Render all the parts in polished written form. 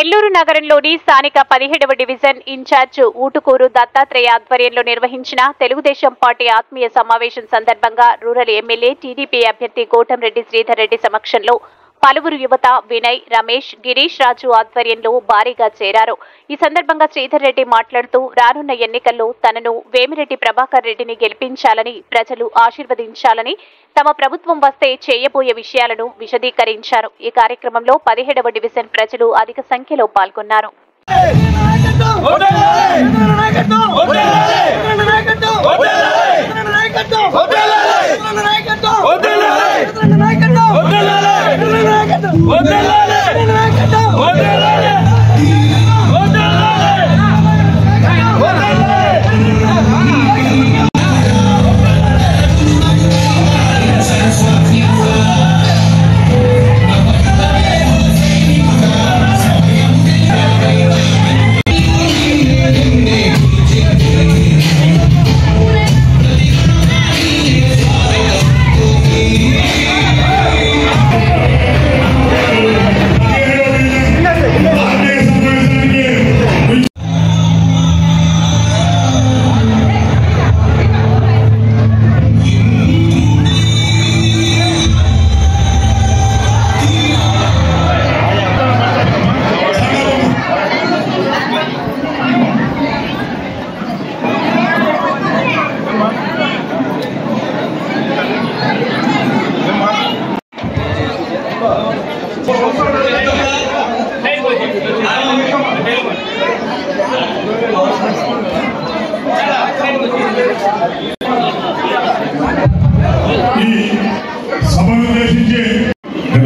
నెల్లూరు నగరంలోని స్థానిక 17వ division incharge Utukuru Dattatreya ఆధ్వర్యంలో నిర్వహించిన తెలుగుదేశం పార్టీ ఆత్మీయ సమావేశం సందర్భంగా రూరల్ ఎమ్మెల్యే టీడీపీ అభ్యర్థి కోటంరెడ్డి శ్రీధర్ రెడ్డి సమక్షంలో పలువురు యువత వినయ్, రమేష్, గిరీష్ రాజు ఆధ్వర్యంలో భారీగా చేరారు. ఈ సందర్భంగా శ్రీధర్ రెడ్డి మాట్లాడుతూ రానున్న ఎన్నికల్లో తనను వేమిరెడ్డి ప్రభాకర్ రెడ్డిని గెలిపించాలని, ప్రజలు ఆశీర్వదించాలని, తమ ప్రభుత్వం వస్తే చేయబోయే విషయాలను విశదీకరించారు. ఈ కార్యక్రమంలో 17వ డివిజన్ ప్రజలు అధిక సంఖ్యలో పాల్గొన్నారు.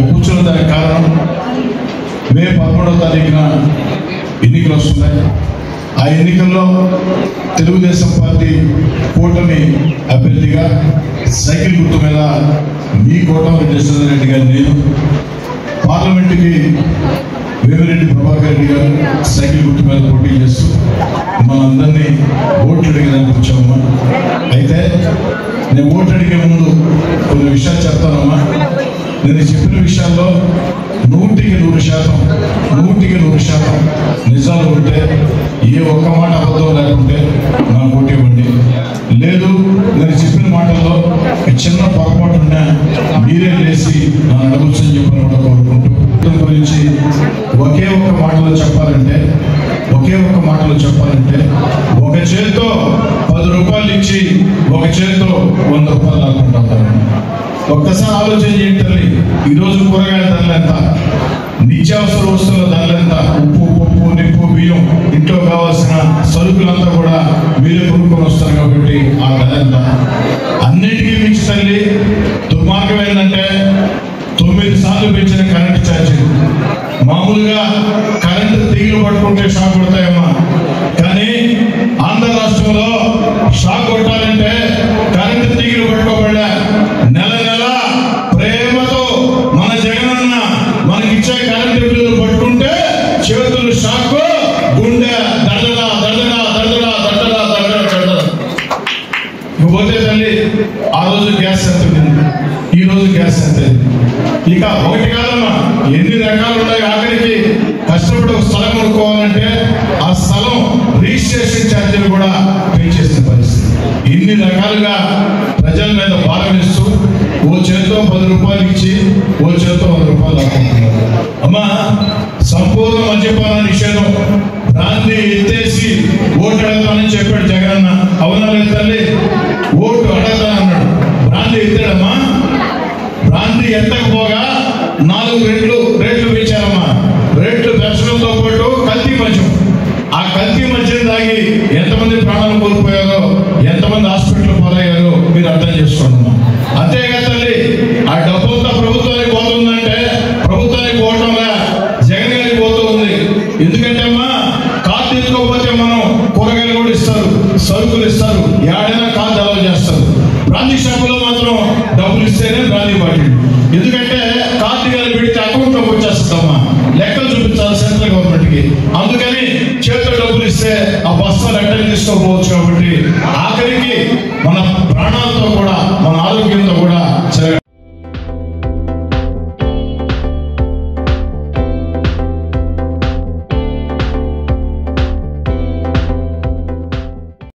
కూర్చున్నదానికి కారణం మే 11వ తారీఖున ఎన్నికలు వస్తున్నాయి. ఆ ఎన్నికల్లో తెలుగుదేశం పార్టీ కూటమి అభ్యర్థిగా సైకిల్ గుర్తు మీద మీ కోటంరెడ్డి శ్రీధర్ రెడ్డి గారు నేను పార్లమెంటుకి వేమిరెడ్డి ప్రభాకర్ రెడ్డి గారు సైకిల్ గుర్తు మీద పోటీ చేస్తూ మనందరినీ ఓట్లు అడిగేదానికి వచ్చామమ్మా. అయితే నేను ఓట్లు అడిగే ముందు కొన్ని విషయాలు చెప్తానమ్మా. నేను చెప్పిన విషయాల్లో 100% నిజాలు ఉంటే, ఏ ఒక్క మాట అబద్ధం లేకుంటే నాకు ఓటు ఇవ్వండి. లేదు నేను చెప్పిన మాటల్లో చిన్న పొరపాటు ఉన్నా మీరే లేచి నన్ను అడగొచ్చని చెప్పని కూడా కోరుకుంటూ గురించి ఒకే ఒక్క మాటలో చెప్పాలంటే ఒక చేతితో 10 రూపాయలు ఇచ్చి ఒక చేతితో 100 రూపాయలు లాక్కుంటారు. ఒక్కసారి ఆలోచన చేయండి. ఈరోజు కూరగాయల ధరలు ఎంత, నిత్యావసర వస్తువుల ధరలు ఎంత, ఉప్పు, పప్పు, నిప్పు, బియ్యం, ఇంట్లో కావాల్సిన సరుకులంతా కూడా మీరే కొనుక్కొని వస్తారు కాబట్టి ఆ ధర ఎంత. అన్నిటికీ మించి తల్లి దుర్మార్గం ఏంటంటే 9 సార్లు పెంచిన కరెంటు ఛార్జీలు. మామూలుగా కరెంటు తీగలు పట్టుకుంటే షాక్ కొడతాయమ్మా, కానీ ఆంధ్ర రాష్ట్రంలో షాక్ కొట్టాలంటే కరెంటు తీగలు పట్టుకోబడ్డా నెల ప్రేమతో మన జగనన్న మనకిచ్చే కరెంటు బిల్లులు పట్టుకుంటే చేతులు షాక్, గుండె దడదడా. పోతే తల్లి ఆ రోజు గ్యాస్ ఎంత ఉంది, ఈ రోజు గ్యాస్ ఎంత. ఇక ఒకటి కాదమ్మా, ఎన్ని రకాలు ఉన్నాయి. ఆఖరికి కష్టపడి ఒక స్థలం కొనుక్కోవాలంటే ఆ స్థలం రిజిస్ట్రేషన్ ఛార్జీలు కూడా పెంచేసిన పరిస్థితి. ఇన్ని రకాలుగా ప్రజల మీద భారం ఇస్తూ ఓ చేతితో 10 రూపాయలు ఇచ్చి ఓ చేతితో 100 రూపాయలు లాక్కుంటున్నారు. అమ్మా, సంపూర్ణ మద్యపాన నిషేధం, బ్రాంతి ఎత్తేసి ఓటు అడగతానని చెప్పాడు జగనన్న. అవునా లేదు తల్లి? ఓటు అడగతానన్నాడు, బ్రాంతి ఎత్తాడమ్మా. బ్రాంతి ఎత్తకపోగా 4 రేట్లు పెంచారమ్మా. రేట్లు పెంచడంతో పాటు కల్తీ మద్యం, ఆ కల్తీ మద్యం తాగి ఎంతమంది ప్రాణాలు కోల్పోయారో, ఎంతమంది హాస్పిటల్ పాలయ్యారో మీరు అర్థం చేసుకోండి. అంతేగా తల్లి, ఆ డబ్బుంతా ప్రభుత్వానికి పోతుందంటే ప్రభుత్వానికి పోవటంగా జగన్ గారికి పోతూ ఉంది. ఎందుకంటే అమ్మా, కార్డు తీసుకోకపోతే మనం కూరగాయలు కూడా ఇస్తారు, సరుకులు ఇస్తారు, ఏడైనా కార్డు అలౌ చేస్తారు. బ్రాంతి షాపులో మాత్రం డబ్బులు ఇస్తేనే బ్రాంతి బాటిల్. ఎందుకంటే కార్డు గారు పెడితే అకౌంట్లోకి వచ్చేస్తుందమ్మా, లెక్కలు చూపించాలి సెంట్రల్ గవర్నమెంట్కి. అందుకని చేతితో డబ్బులు ఇస్తే ఆ బస్తాలు ఎక్కడికి తీసుకోకపోవచ్చు. కాబట్టి ఆఖరికి మన ప్రాణాలతో కూడా మన ఆరోగ్యం